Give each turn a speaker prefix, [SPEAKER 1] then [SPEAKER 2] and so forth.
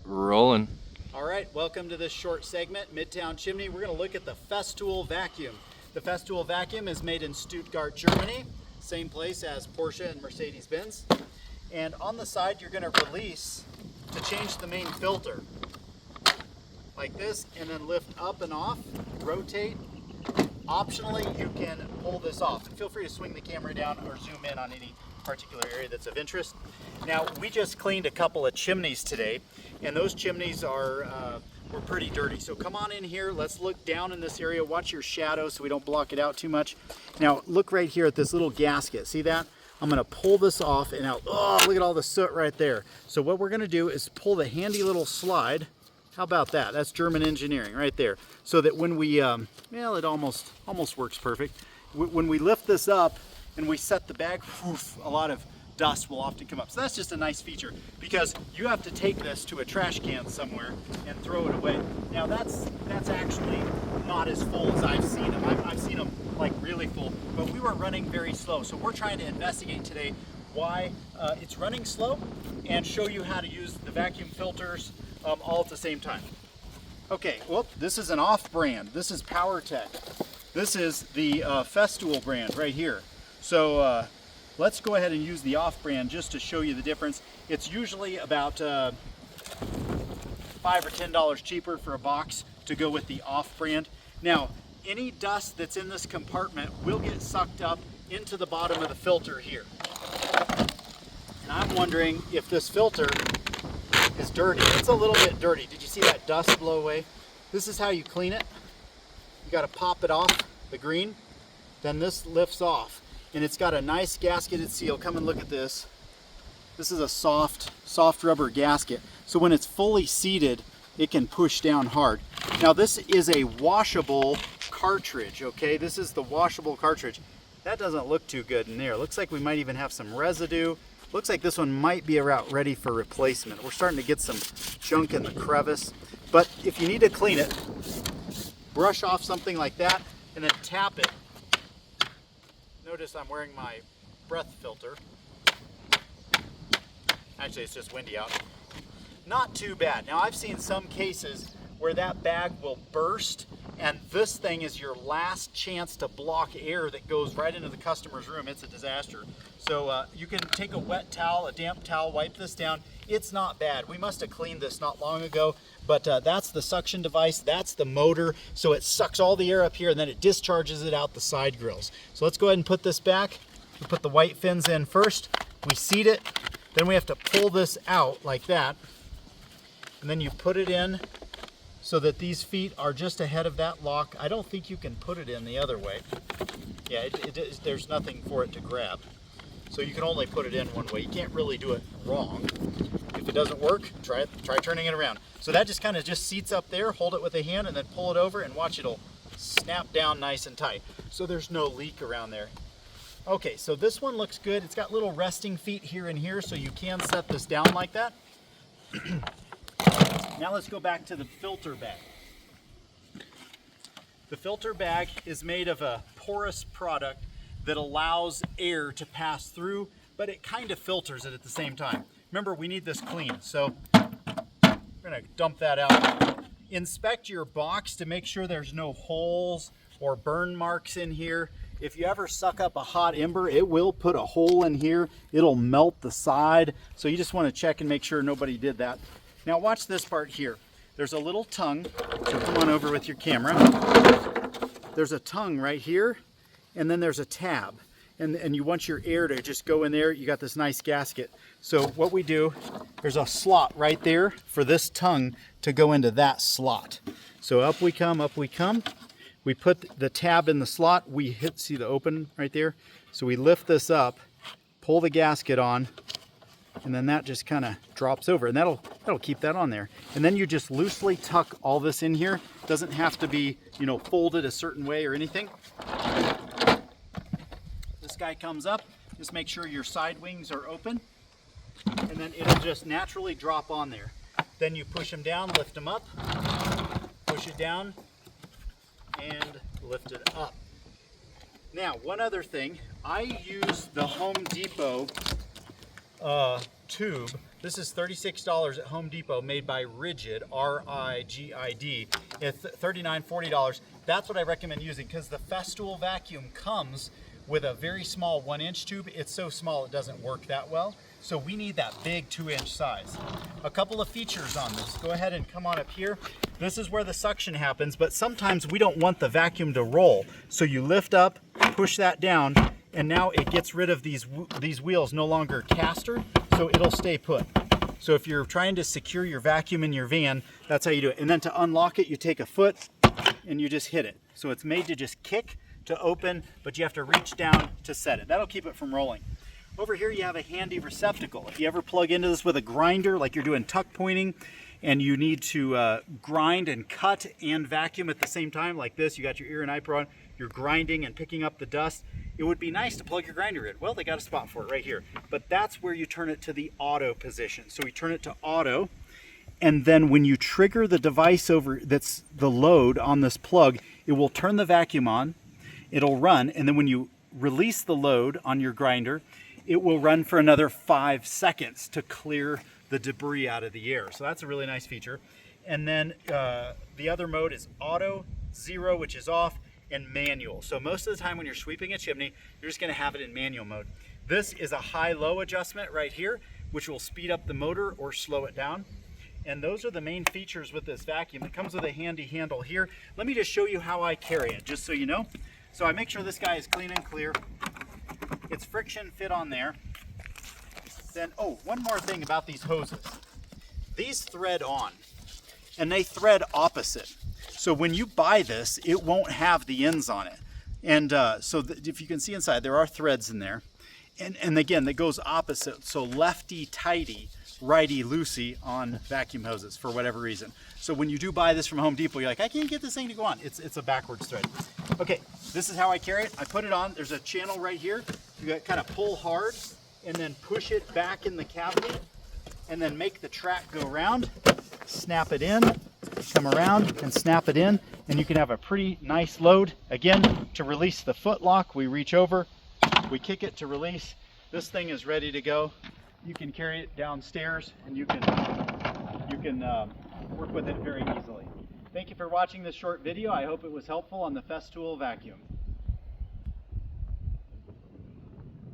[SPEAKER 1] Rolling.
[SPEAKER 2] All right, welcome to this short segment, Midtown Chimney. We're going to look at the Festool vacuum. The Festool vacuum is made in Stuttgart, Germany, same place as Porsche and Mercedes-Benz. And on the side, you're going to release to change the main filter, like this, and then lift up and off, rotate. Optionally, you can pull this off. And feel free to swing the camera down or zoom in on any particular area that's of interest. Now, we just cleaned a couple of chimneys today, and those chimneys were pretty dirty. So come on in here, let's look down in this area, watch your shadow so we don't block it out too much. Now, look right here at this little gasket, see that? I'm gonna pull this off and out, oh, look at all the soot right there. So what we're gonna do is pull the handy little slide. How about that? That's German engineering right there. So that when we, well, it almost works perfect. When we lift this up and we set the bag, poof, a lot of dust will often come up. So that's just a nice feature because you have to take this to a trash can somewhere and throw it away. Now that's actually not as full as I've seen them. I've seen them like really full, but we were running very slow. So we're trying to investigate today why it's running slow and show you how to use the vacuum filters all at the same time. Okay, well, this is an off brand. This is PowerTech. This is the Festool brand right here. So let's go ahead and use the off brand just to show you the difference. It's usually about $5 or $10 cheaper for a box to go with the off brand. Now, any dust that's in this compartment will get sucked up into the bottom of the filter here. And I'm wondering if this filter is dirty. It's a little bit dirty. Did you see that dust blow away? This is how you clean it. You got to pop it off, the green. Then this lifts off. And it's got a nice gasketed seal. Come and look at this. This is a soft rubber gasket. So when it's fully seated, it can push down hard. Now this is a washable cartridge, okay? This is the washable cartridge. That doesn't look too good in there. Looks like we might even have some residue. Looks like this one might be about ready for replacement. We're starting to get some junk in the crevice. But if you need to clean it, brush off something like that and then tap it. Notice I'm wearing my breath filter. Actually, it's just windy out. Not too bad. Now, I've seen some cases where that bag will burst, and this thing is your last chance to block air that goes right into the customer's room. It's a disaster. So you can take a wet towel, a damp towel, wipe this down. It's not bad. We must have cleaned this not long ago, but that's the suction device. That's the motor. So it sucks all the air up here, and then it discharges it out the side grills. So let's go ahead and put this back. We put the white fins in first. We seat it. Then we have to pull this out like that. And then you put it in so that these feet are just ahead of that lock. I don't think you can put it in the other way. Yeah, there's nothing for it to grab. So you can only put it in one way. You can't really do it wrong. If it doesn't work, try turning it around. So that just kind of just seats up there, hold it with a hand and then pull it over and watch it'll snap down nice and tight. So there's no leak around there. Okay, so this one looks good. It's got little resting feet here and here, so you can set this down like that. Now let's go back to the filter bag. The filter bag is made of a porous product that allows air to pass through, but it kind of filters it at the same time. Remember, we need this clean, so we're gonna dump that out. Inspect your box to make sure there's no holes or burn marks in here. If you ever suck up a hot ember, it will put a hole in here. It'll melt the side, so you just wanna check and make sure nobody did that. Now watch this part here. There's a little tongue, so come on over with your camera. There's a tongue right here, and then there's a tab. And you want your air to just go in there. You got this nice gasket. So what we do, there's a slot right there for this tongue to go into that slot. So up we come, up we come. We put the tab in the slot. We hit, see the open right there? So we lift this up, pull the gasket on, and then that just kind of drops over, and that'll keep that on there. And then you just loosely tuck all this in here. It doesn't have to be, you know, folded a certain way or anything. This guy comes up, just make sure your side wings are open, and then it'll just naturally drop on there. Then you push them down, lift them up, push it down, and lift it up. Now, one other thing, I use the Home Depot tube This is $36 at Home Depot, made by Rigid, R-I-G-I-D. It's $39, $40. That's what I recommend using, because the Festool vacuum comes with a very small 1-inch tube. It's so small it doesn't work that well. So we need that big 2-inch size. A couple of features on this. Go ahead and come on up here. This is where the suction happens, but sometimes we don't want the vacuum to roll. So you lift up, push that down, and now it gets rid of these wheels, no longer caster, so it'll stay put. So if you're trying to secure your vacuum in your van, that's how you do it. And then to unlock it, you take a foot and you just hit it. So it's made to just kick to open, but you have to reach down to set it. That'll keep it from rolling. Over here you have a handy receptacle. If you ever plug into this with a grinder, like you're doing tuck pointing, and you need to grind and cut and vacuum at the same time, like this, you got your ear and eye pro on, you're grinding and picking up the dust, it would be nice to plug your grinder in. Well, they got a spot for it right here. But that's where you turn it to the auto position. So we turn it to auto, and then when you trigger the device over, that's the load on this plug, it will turn the vacuum on, it'll run, and then when you release the load on your grinder, it will run for another 5 seconds to clear the debris out of the air. So that's a really nice feature. And then the other mode is auto, 0, which is off, and manual. So most of the time when you're sweeping a chimney, you're just gonna have it in manual mode. This is a high-low adjustment right here, which will speed up the motor or slow it down. And those are the main features with this vacuum. It comes with a handy handle here. Let me just show you how I carry it, just so you know. So I make sure this guy is clean and clear. It's friction fit on there. Then, oh, one more thing about these hoses. These thread on, and they thread opposite. So when you buy this, it won't have the ends on it. And if you can see inside, there are threads in there. And again, that goes opposite. So lefty-tighty, righty-loosey on vacuum hoses for whatever reason. So when you do buy this from Home Depot, you're like, I can't get this thing to go on. It's a backwards thread. Okay, this is how I carry it. I put it on. There's a channel right here. You got kind of pull hard and then push it back in the cavity and then make the track go round. Snap it in, come around and snap it in, and you can have a pretty nice load. Again, to release the foot lock, we reach over, we kick it to release. This thing is ready to go. You can carry it downstairs and you can work with it very easily. Thank you for watching this short video. I hope it was helpful on the Festool vacuum.